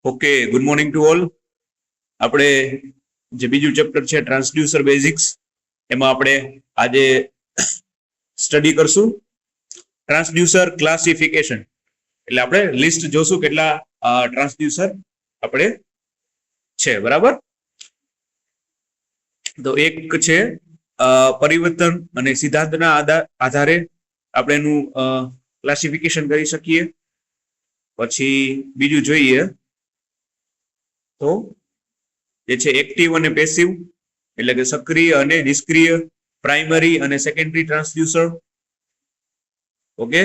Okay, good morning to all. આપણે જે બીજું ચેપ્ટર છે ટ્રાન્સડ્યુસર બેઝિક્સ, એમાં આપણે આજે સ્ટડી કરશું ટ્રાન્સડ્યુસર ક્લાસિફિકેશન. એટલે આપણે લિસ્ટ જોશું કેટલા ટ્રાન્સડ્યુસર આપણે છે, બરાબર. તો એક છે પરિવર્તન અને સિદ્ધાંતના આધારે આપણે એનું ક્લાસિફિકેશન કરી શકીએ. પછી બીજું જોઈએ તો જે છે એક્ટિવ અને પેસિવ, એટલે કે સક્રિય અને નિષ્ક્રિય, પ્રાઇમરી અને secondary transducer. Okay,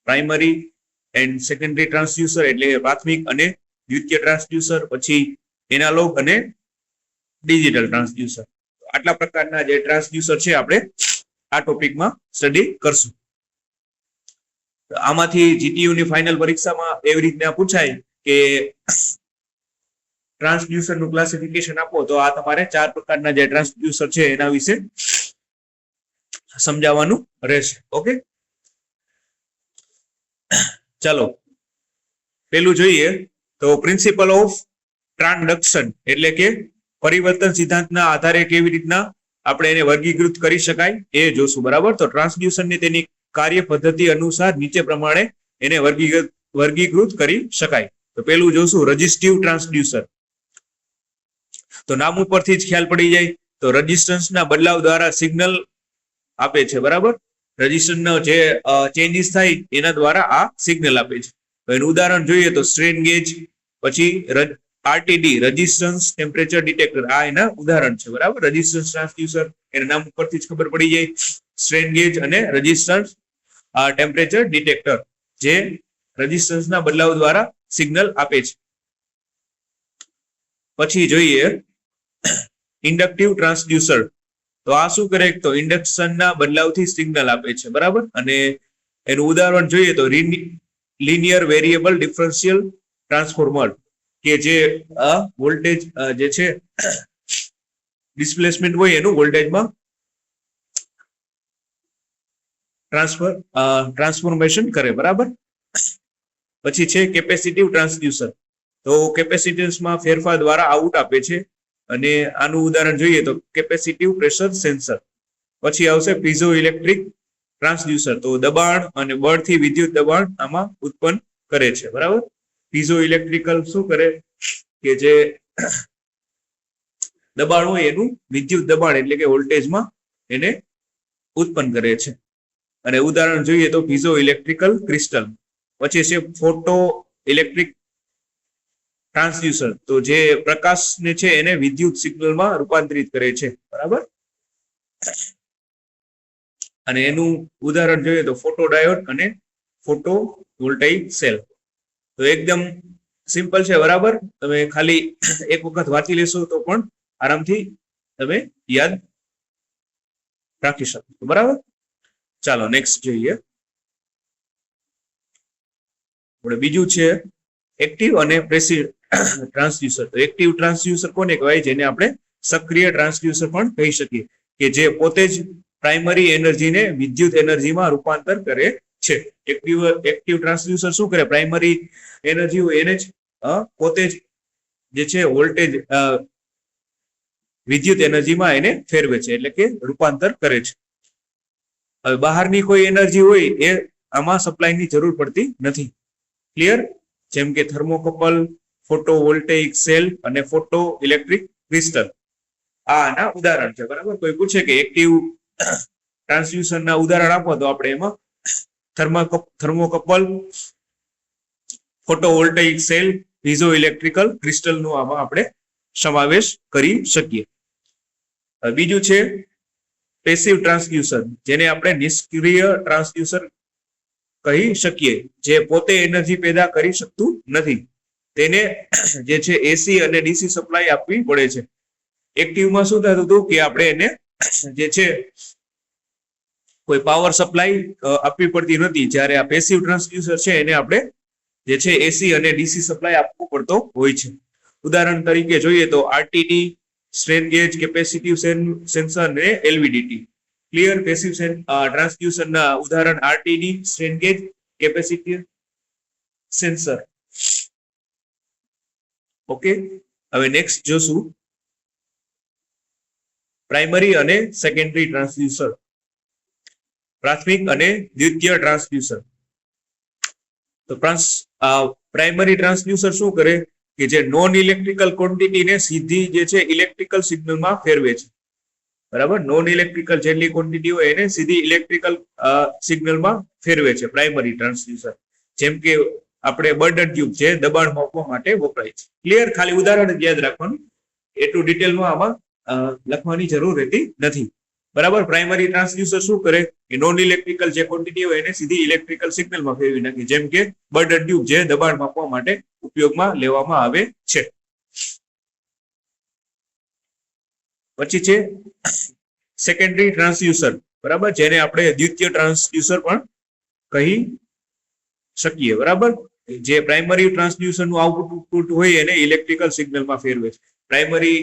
primary and secondary transducer એટલે પ્રાથમિક અને દ્વિતીય ટ્રાન્સડ્યુસર. પછી એનાલોગ અને ડિજિટલ ટ્રાન્સડ્યુસર. આટલા પ્રકારના જે ટ્રાન્સડ્યુસર છે આપણે આ ટોપિકમાં સ્ટડી કરશું. આમાંથી જીટીયુ ની ફાઇનલ પરીક્ષામાં એવી રીતના પૂછાય કે ટ્રાન્સડ્યુસર નું ક્લાસિફિકેશન આપો, તો આ તમારે 4 પ્રકારના જે ટ્રાન્સડ્યુસર છે એના વિશે સમજાવવાનું રહેશે. ઓકે, ચાલો પેલું જોઈએ તો પ્રિન્સિપલ ઓફ ટ્રાન્સડક્શન, એટલે કે પરિવર્તન સિદ્ધાંતના આધારે કેવી રીતના આપણે એને વર્ગીકૃત કરી શકાય એ જોશું, બરાબર. તો ટ્રાન્સડ્યુસરની તેની કાર્ય પદ્ધતિ અનુસાર નીચે પ્રમાણે એને વર્ગીકૃત કરી શકાય. તો પેલું જોશું રજિસ્ટિવ ટ્રાન્સડ્યુસર. તો નામ ઉપરથી જ ખ્યાલ પડી જાય, તો રેઝિસ્ટન્સના બદલાવ દ્વારા સિગ્નલ આપે છે, બરાબર. રેઝિસ્ટન્સનો જે ચેન્જીસ થાય એના દ્વારા આ સિગ્નલ આપે છે. તો એનું ઉદાહરણ જોઈએ તો સ્ટ્રેન ગેજ, પછી આરટીડી રેઝિસ્ટન્સ ટેમ્પરેચર ડિટેક્ટર, આ એના ઉદાહરણ છે, બરાબર. રેઝિસ્ટન્સ ટ્રાન્સડ્યુસર એના નામ ઉપરથી જ ખબર પડી જાય. સ્ટ્રેન ગેજ અને રેઝિસ્ટન્સ ટેમ્પરેચર ડિટેક્ટર જે રેઝિસ્ટન્સના બદલાવ દ્વારા સિગ્નલ આપે છે. પછી જોઈએ ઇન્ડક્ટિવ ટ્રાન્સડ્યુસર. તો આ શું કરે, તો ઇન્ડક્શનના બદલાવથી સિગ્નલ આપે છે, બરાબર. અને એનું ઉદાહરણ જોઈએ તો લિનિયર વેરિયેબલ ડિફરન્શિયલ ટ્રાન્સફોર્મર, કે જે વોલ્ટેજ જે છે ડિસ્પ્લેસમેન્ટ હોય એનું વોલ્ટેજમાં ટ્રાન્સફોર્મેશન કરે, બરાબર. પછી છે કેપેસિટિવ ટ્રાન્સડ્યુસર. તો કેપેસિટન્સમાં ફેરફાર દ્વારા આઉટ આપે છે, અને આનું ઉદાહરણ જોઈએ તો કેપેસિટિવ પ્રેશર સેન્સર. પછી આવશે પીઝો ઇલેક્ટ્રિક ટ્રાન્સડ્યુસર. તો દબાણ અને બળથી વિદ્યુત દબાણ આમાં ઉત્પન્ન કરે છે, બરાબર. પીઝો ઇલેક્ટ્રિકલ શું કરે કે જે દબાણ હોય એનું વિદ્યુત દબાણ એટલે કે વોલ્ટેજમાં એને ઉત્પન્ન કરે છે. અને ઉદાહરણ જોઈએ તો પીઝો ઇલેક્ટ્રિકલ ક્રિસ્ટલ. પછી છે ફોટો ઇલેક્ટ્રિક ટ્રાન્સડ્યુસર. તો જે પ્રકાશને છે એને વિદ્યુત સિગ્નલમાં રૂપાંતરિત કરે છે, બરાબર. અને એનું ઉદાહરણ જોઈએ તો ફોટો ડાયોડ અને ફોટો વોલ્ટાઇક સેલ. તો એકદમ સિમ્પલ છે, બરાબર. તમે ખાલી એક વખત વાંચી લેશો તો પણ આરામથી તમે યાદ રાખી શકો, બરાબર. ચાલો નેક્સ્ટ જોઈએ. બીજું છે એક્ટિવ અને પેસિવ ટ્રાન્સડ્યુસર. તો એક્ટિવ ટ્રાન્સડ્યુસર કોને કહેવાય, જેને આપણે સક્રિય ટ્રાન્સડ્યુસર પણ કહી શકીએ, કે જે પોતે જ પ્રાઇમરી એનર્જીને વિદ્યુત એનર્જીમાં રૂપાંતર કરે છે. એક્ટિવ ટ્રાન્સડ્યુસર શું કરે, પ્રાઇમરી એનર્જી હોય એને જ પોતે જ જે છે વોલ્ટેજ વિદ્યુત એનર્જીમાં એને ફેરવે છે, એટલે કે રૂપાંતર કરે છે. હવે બહારની કોઈ એનર્જી હોય એ આમાં સપ્લાયની જરૂર પડતી નથી. ક્લિયર? જેમ કે થર્મોકપલ, ફોટો વોલ્ટેઇક સેલ અને ફોટો ઇલેક્ટ્રિક ક્રિસ્ટલ આના ઉદાહરણ છે, બરાબર. કોઈ પૂછે કે એક્ટિવ ટ્રાન્સડ્યુસરના ઉદાહરણ આપો, તો આપણે એમાં thermocouple, photovoltaic cell, piezo electrical ક્રિસ્ટલનો આમાં આપણે સમાવેશ કરી શકીએ. બીજું છે પેસિવ ટ્રાન્સડ્યુસર, જેને આપણે નિષ્ક્રિય ટ્રાન્સડ્યુસર કહી શકીએ, જે પોતે એનર્જી પેદા કરી શકતું નથી. તેને જે છે એસી અને ડીસી સપ્લાય આપવી પડે છે. એક્ટિવમાં શું થતું હતું કે આપણે એને જે છે કોઈ પાવર સપ્લાય આપવી પડતી નથી, જ્યારે આ પેસિવ ટ્રાન્સડ્યુસર છે એને આપણે જે છે એસી અને ડીસી સપ્લાય આપવો પડતો હોય છે. ઉદાહરણ તરીકે જોઈએ તો RTD, strain gauge, capacitive sensor અને એલવીડીટી. ક્લિયર? પેસિવ ટ્રાન્સડ્યુસરના ઉદાહરણ RTD, strain gauge, capacitive sensor. Okay, હવે નેક્સ્ટ જોશું પ્રાઇમરી અને સેકન્ડરી ટ્રાન્સડ્યુસર, પ્રાથમિક અને દ્વિતીય ટ્રાન્સડ્યુસર. તો પ્રાઇમરી ટ્રાન્સડ્યુસર શું કરે કે જે નોન ઇલેક્ટ્રિકલ ક્વોન્ટિટીને સીધી જે છે ઇલેક્ટ્રિકલ સિગ્નલમાં ફેરવે છે. બરાબર, નોન ઇલેક્ટ્રિકલ જેટલી ક્વોન્ટિટી હોય એને સીધી ઇલેક્ટ્રિકલ સિગ્નલમાં ફેરવે છે પ્રાઇમરી ટ્રાન્સડ્યુસર. જેમ કે આપણે બર્નર ટ્યુબ છે દબાણ માપવા માટે વપરાય છે. ક્લિયર, ખાલી ઉદાહરણ જ યાદ રાખવાનું, એટલું ડિટેલમાં આમાં લખવાની જરૂર રહેતી નથી. બરાબર, પ્રાઇમરી ટ્રાન્સડ્યુસર શું કરે કે નોન ઇલેક્ટ્રિકલ જે ક્વોન્ટિટી હોય એને સીધી ઇલેક્ટ્રિકલ સિગ્નલમાં ફેરવી નાખે, જેમ કે બર્નર ટ્યુબ જે દબાણ માપવા માટે ઉપયોગમાં લેવામાં આવે છે. પછી છે સેકન્ડરી ટ્રાન્સડ્યુસર, બરાબર, જેને આપણે દ્વિતીય ટ્રાન્સડ્યુસર પણ કહી શકીએ. બરાબર, જે પ્રાઇમરી ટ્રાન્સડ્યુસર નું આઉટપુટ હોય એને ઇલેક્ટ્રિકલ સિગ્નલમાં ફેરવે છે. પ્રાઇમરી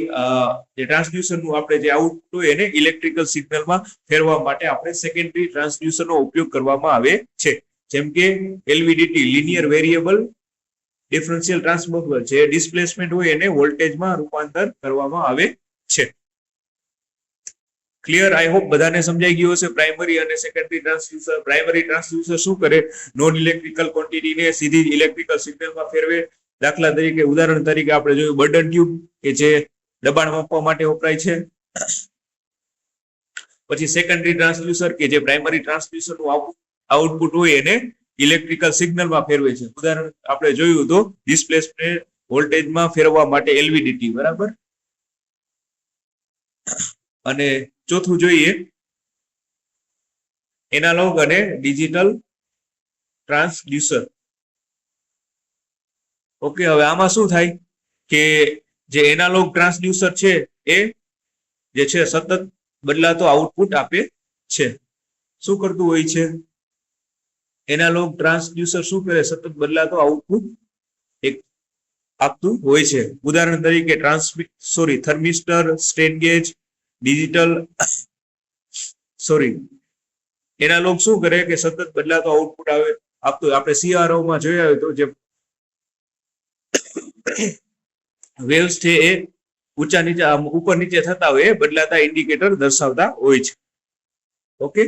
જે ટ્રાન્સડ્યુસર નું આપણે જે આઉટપુટ હોય એને ઇલેક્ટ્રિકલ સિગ્નલમાં ફેરવા માટે આપણે સેકન્ડરી ટ્રાન્સડ્યુસર નો ઉપયોગ કરવામાં આવે છે. જેમ કે LVDT, linear variable differential transformer, જે ડિસ્પ્લેસમેન્ટ હોય એને વોલ્ટેજમાં રૂપાંતર કરવામાં આવે છે. ક્લિયર, આઈ હોપ બધાને સમજાઈ ગયું હશે પ્રાઇમરી અને સેકન્ડરી ટ્રાન્સડ્યુસર. પ્રાઇમરી ટ્રાન્સડ્યુસર શું કરે, નોન ઇલેક્ટ્રિકલ ક્વોન્ટિટીને સીધી ઇલેક્ટ્રિકલ સિગ્નલમાં ફેરવે. દાખલા તરીકે, ઉદાહરણ તરીકે આપણે જોયું બર્નર ટ્યુબ કે જે દબાણ માપવા માટે વપરાય છે. પછી સેકન્ડરી ટ્રાન્સડ્યુસર કે જે પ્રાઇમરી ટ્રાન્સડ્યુસર નું આઉટપુટ હોય એને ઇલેક્ટ્રિકલ સિગ્નલમાં ફેરવે છે. ઉદાહરણ આપણે જોયું તો ડિસ્પ્લેસમેન્ટ વોલ્ટેજમાં ફેરવવા માટે એલવીડીટી. બરાબર, અને ચોથું જોઈએ એનાલોગ અને ડિજિટલ ટ્રાન્સડ્યુસર. ઓકે, હવે આમાં શું થાય કે જે એનાલોગ ટ્રાન્સડ્યુસર છે એ જે છે સતત બદલાતો આઉટપુટ આપે છે. શું કરતું હોય છે એનાલોગ ટ્રાન્સડ્યુસર? શું કરે, સતત બદલાતો આઉટપુટ આપતું હોય છે. ઉદાહરણ તરીકે thermistor, strain gauge, digital analog શું કરે કે સતત બદલાતો આઉટપુટ આપતું. આપણે CRO માં જોયા હોય તો જે વેવ્સ છે એ ઊંચા નીચે ઉપર નીચે થતા હોય એ બદલાતા ઇન્ડિકેટર દર્શાવતા હોય છે. ઓકે,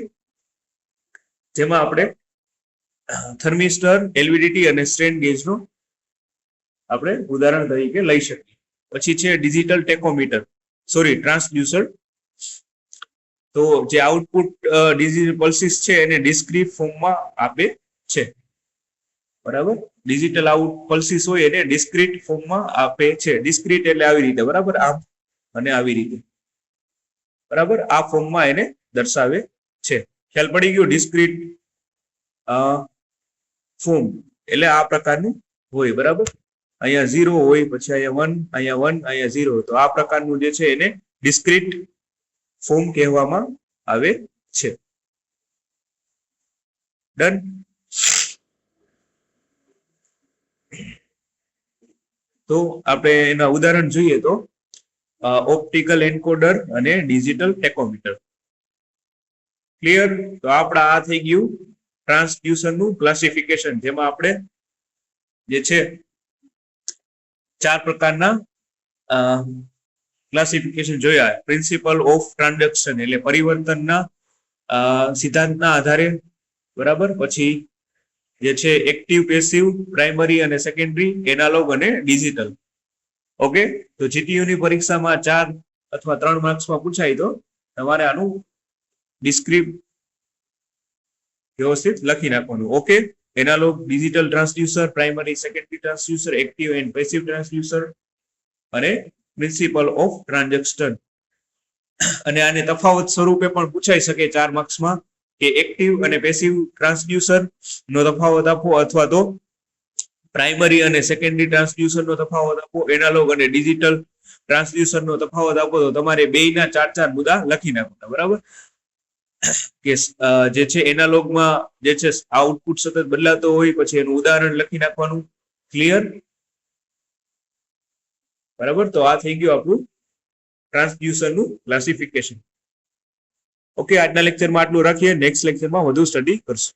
જેમાં આપણે થર્મિસ્ટર, એલવીડીટી અને સ્ટ્રેન ગેજનો આપણે ઉદાહરણ તરીકે લઈ શકીએ. પછી છે ડિજિટલ ટેકોમીટર, ટ્રાન્સડ્યુસર. તો જે આઉટપુટ ડિજિટલ પલ્સીસ છે એને ડિસ્ક્રીટ ફોર્મમાં આપે છે. બરાબર, ડિજિટલ આઉટ પલ્સીસ હોય એને ડિસ્ક્રીટ ફોર્મમાં આપે છે. ડિસ્ક્રીટ એટલે આવી રીતે, બરાબર, આમ અને આવી રીતે, બરાબર, આ ફોર્મમાં એને દર્શાવે છે. ખ્યાલ પડી ગયો? ડિસ્ક્રીટ ફોર્મ એટલે આ પ્રકારનું હોય. બરાબર, અહીંયા 0 હોય, પછી અહીંયા 1, અહીંયા 1, અહીંયા 0. તો આ પ્રકારનું જે છે એને ડિસ્ક્રીટ ફોર્મ કહેવામાં આવે છે. ડન. તો આપણે એના ઉદાહરણ જોઈએ તો ઓપ્ટિકલ એન્કોડર અને ડિજિટલ ટેકોમીટર. ક્લિયર? તો આપણા આ થઈ ગયું ટ્રાન્સડ્યુસર નું ક્લાસિફિકેશન, જેમાં આપણે જે છે 4 પ્રકારના ક્લાસિફિકેશન જોયા. પ્રિન્સિપલ ઓફ ટ્રાન્ઝેક્શન એટલે પરિવર્તનના સિદ્ધાંતના આધારે. બરાબર, પછી જે છે એક્ટિવ, પેસિવ, પ્રાઇમરી અને સેકન્ડરી, એનાલોગ અને ડિજિટલ. ઓકે, તો જીટીયુ ની પરીક્ષામાં 4 અથવા 3 માર્ક્સમાં પૂછાય તો તમારે આનું ડિસ્ક્રિપ્ટ વ્યવસ્થિત લખી નાખવાનું. Okay, analog, digital transducer, primary, secondary transducer, active and passive transducer અને પ્રિન્સિપલ ઓફ ટ્રાન્ઝેક્શન. અને આને તફાવત સ્વરૂપે પણ પૂછાઈ શકે 4 માર્ક્સમાં કે એક્ટિવ અને પેસિવ ટ્રાન્સડ્યુસર નો તફાવત આપો, અથવા તો પ્રાઇમરી અને સેકન્ડરી ટ્રાન્સડ્યુસર નો તફાવત આપો, એનાલોગ અને ડિજિટલ ટ્રાન્સડ્યુસર નો તફાવત આપો. તો તમારે બેયના 4 મુદ્દા લખી નાખવાના. બરાબર, કે જે છે એનાલોગમાં જે છે આઉટપુટ સતત બદલાતો હોય, પછી એનું ઉદાહરણ લખી નાખવાનું. ક્લિયર? બરાબર, તો આ થઈ ગયું આપણું ટ્રાન્સડ્યુસર નું ક્લાસિફિકેશન. ઓકે, આજના લેક્ચરમાં આટલું રાખીએ. નેક્સ્ટ લેક્ચરમાં વધુ સ્ટડી કરશું.